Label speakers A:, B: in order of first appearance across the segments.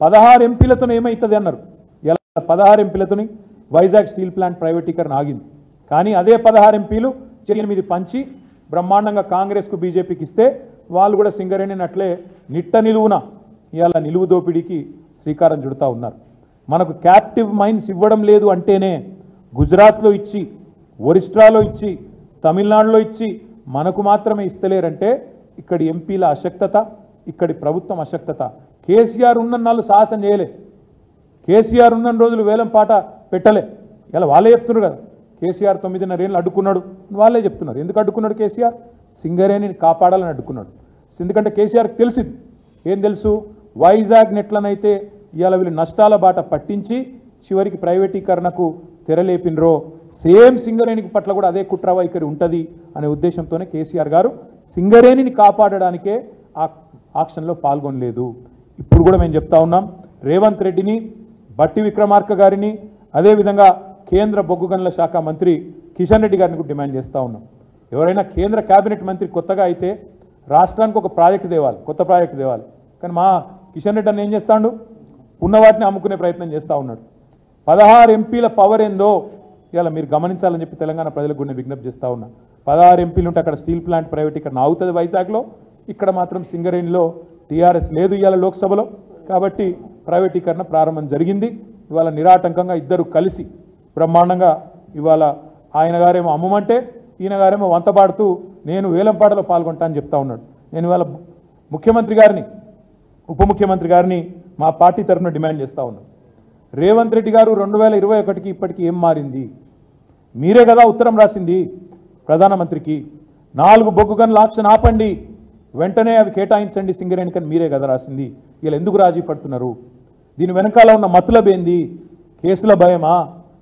A: 16 ఎంపీలతో ఏమైతుంది అన్నారు. ఇలా 16 ఎంపీలతోని వైజాగ్ స్టీల్ ప్లాంట్ ప్రైవేటీకరణ ఆగింది. కానీ అదే 16 ఎంపీలు 8 పంచి బ్రహ్మాండంగా కాంగ్రెస్కు బీజేపీకి ఇస్తే వాళ్ళు కూడా సింగరేణిని అట్లే నిట్ట నిలువున ఇవాళ నిలువు దోపిడీకి శ్రీకారం చుడతా ఉన్నారు. మనకు క్యాప్టివ్ మైన్స్ ఇవ్వడం లేదు అంటేనే గుజరాత్లో ఇచ్చి, ఒరిస్ట్రాలో ఇచ్చి, తమిళనాడులో ఇచ్చి మనకు మాత్రమే ఇస్తలేరంటే ఇక్కడి ఎంపీల అశక్తత, ఇక్కడి ప్రభుత్వం అశక్తత. కేసీఆర్ ఉన్న నాళ్ళు సాహసం చేయలే, కేసీఆర్ ఉన్న రోజులు వేలం పాట పెట్టలే. ఇలా వాళ్ళే చెప్తున్నారు కదా, కేసీఆర్ 9.5 ఏళ్ళు అడ్డుకున్నాడు, వాళ్ళే చెప్తున్నారు. ఎందుకు అడ్డుకున్నాడు కేసీఆర్? సింగరేణిని కాపాడాలని అడ్డుకున్నాడు. ఎందుకంటే కేసీఆర్కి తెలిసింది, ఏం తెలుసు, వైజాగ్ నెట్లనైతే ఇవాళ వీళ్ళు నష్టాల బాట పట్టించి చివరికి ప్రైవేటీకరణకు తెరలేపినరో సేమ్ సింగరేణికి పట్ల కూడా అదే కుట్ర వైఖరి ఉంటుంది అనే ఉద్దేశంతోనే కేసీఆర్ గారు సింగరేణిని కాపాడడానికే ఆ ఆక్షన్లో పాల్గొనలేదు. ఇప్పుడు కూడా మేము చెప్తా ఉన్నాం, రేవంత్ రెడ్డిని, బట్టి విక్రమార్క గారిని, అదేవిధంగా కేంద్ర బొగ్గు గనుల శాఖ మంత్రి కిషన్ రెడ్డి గారిని కూడా డిమాండ్ చేస్తూ ఉన్నాం. ఎవరైనా కేంద్ర కేబినెట్ మంత్రి కొత్తగా అయితే రాష్ట్రానికి ఒక ప్రాజెక్టు తేవాలి, కొత్త ప్రాజెక్టు తేవాలి. కానీ మా కిషన్ రెడ్డి అన్న ఏం చేస్తాడు, ఉన్న వాటిని అమ్ముకునే ప్రయత్నం చేస్తూ ఉన్నాడు. 16 ఎంపీల పవర్ ఏందో ఇలా మీరు గమనించాలని చెప్పి తెలంగాణ ప్రజలకు కూడా విజ్ఞప్తి చేస్తూ ఉన్నా. 16 ఎంపీలు ఉంటే అక్కడ స్టీల్ ప్లాంట్ ప్రైవేటీకరణ అవుతుంది వైజాగ్లో, ఇక్కడ మాత్రం సింగరేణిలో టీఆర్ఎస్ లేదు ఇవాళ లోక్సభలో. కాబట్టి ప్రైవేటీకరణ ప్రారంభం జరిగింది. ఇవాళ నిరాటంకంగా ఇద్దరు కలిసి బ్రహ్మాండంగా ఇవాళ ఆయన గారేమో అమ్మమంటే ఈయన గారేమో వంతపాడుతూ నేను వేలంపాటలో పాల్గొంటా అని చెప్తా ఉన్నాడు. నేను ఇవాళ ముఖ్యమంత్రి గారిని, ఉప ముఖ్యమంత్రి గారిని మా పార్టీ తరఫున డిమాండ్ చేస్తూ ఉన్నాను. రేవంత్ రెడ్డి గారు 2021కి ఇప్పటికి ఏం మారింది? మీరే కదా ఉత్తరం రాసింది ప్రధానమంత్రికి, 4 బొగ్గు గనుల ఆప్షన్ ఆపండి, వెంటనే అవి కేటాయించండి సింగరేణికి అని మీరే కదా రాసింది. వీళ్ళు ఎందుకు రాజీ పడుతున్నారు? దీని వెనకాల ఉన్న మతలబేంది? కేసుల భయమా,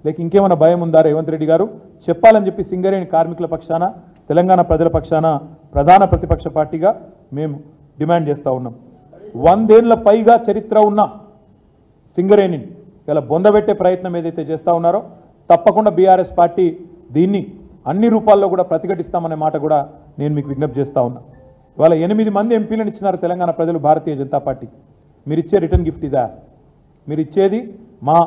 A: లేక ఇంకేమైనా భయం ఉందా? రేవంత్ రెడ్డి గారు చెప్పాలని చెప్పి సింగరేణి కార్మికుల పక్షాన, తెలంగాణ ప్రజల పక్షాన ప్రధాన ప్రతిపక్ష పార్టీగా మేము డిమాండ్ చేస్తూ ఉన్నాం. 100 ఏళ్ల పైగా చరిత్ర ఉన్న సింగరేణిని ఇలా బొందబెట్టే ప్రయత్నం ఏదైతే చేస్తూ ఉన్నారో తప్పకుండా బీఆర్ఎస్ పార్టీ దీన్ని అన్ని రూపాల్లో కూడా ప్రతిఘటిస్తామనే మాట కూడా నేను మీకు విజ్ఞప్తి చేస్తూ ఉన్నా. ఇవాళ 8 మంది ఎంపీలను ఇచ్చినారు తెలంగాణ ప్రజలు భారతీయ జనతా పార్టీకి. మీరు ఇచ్చే రిటర్న్ గిఫ్ట్ ఇదా? మీరు ఇచ్చేది మా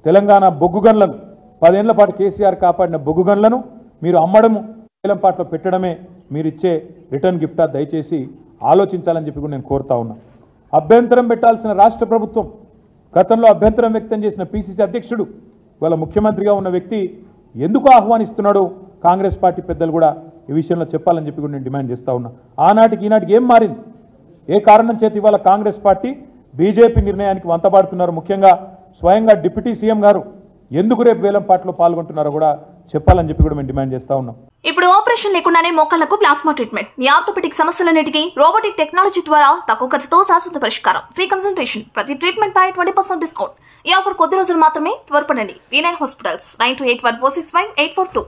A: తెలంగాణ బొగ్గు గన్లను, 10 ఏళ్ల పాటు కేసీఆర్ కాపాడిన బొగ్గు గన్లను మీరు అమ్మడము, వేలంపాట్లో పెట్టడమే మీరు ఇచ్చే రిటర్న్ గిఫ్టా? దయచేసి ఆలోచించాలని చెప్పి కూడా నేను కోరుతా ఉన్నా. అభ్యంతరం పెట్టాల్సిన రాష్ట్ర ప్రభుత్వం, గతంలో అభ్యంతరం వ్యక్తం చేసిన పిసిసి అధ్యక్షుడు, ఇవాళ ముఖ్యమంత్రిగా ఉన్న వ్యక్తి ఎందుకు ఆహ్వానిస్తున్నాడు? కాంగ్రెస్ పార్టీ పెద్దలు కూడా ఈ విషయంలో చెప్పాలని చెప్పి కూడా నేను డిమాండ్ చేస్తూ ఉన్నా. ఆనాటికి ఈనాటికి ఏం మారింది? ఏ కారణం చేతి ఇవాళ కాంగ్రెస్ పార్టీ బీజేపీ నిర్ణయానికి వంతపాడుతున్నారు? ముఖ్యంగా స్వయంగా డిప్యూటీ సీఎం గారు ఎందుకు రేపు వేలంపాట్లో పాల్గొంటున్నారో కూడా చెప్పాలని చెప్పి కూడా మేము డిమాండ్ చేస్తా ఉన్నాం.
B: ఇప్పుడు ఆపరేషన్ లేకుండానే మోకాళ్లకు ప్లాస్మా ట్రీట్మెంట్, మీ ఆర్థోపెడిక్ సమస్యలన్నిటికీ రోబోటిక్ టెక్నాలజీ ద్వారా తక్కువ ఖర్చుతో శాశ్వత పరిష్కారం, ఫ్రీ కన్సల్టేషన్, ప్రతి ట్రీట్మెంట్ పై 20% డిస్కౌంట్. ఈ ఆఫర్ కొద్ది రోజులు మాత్రమే, త్వరపడండి. V9 hospitals 9281465842.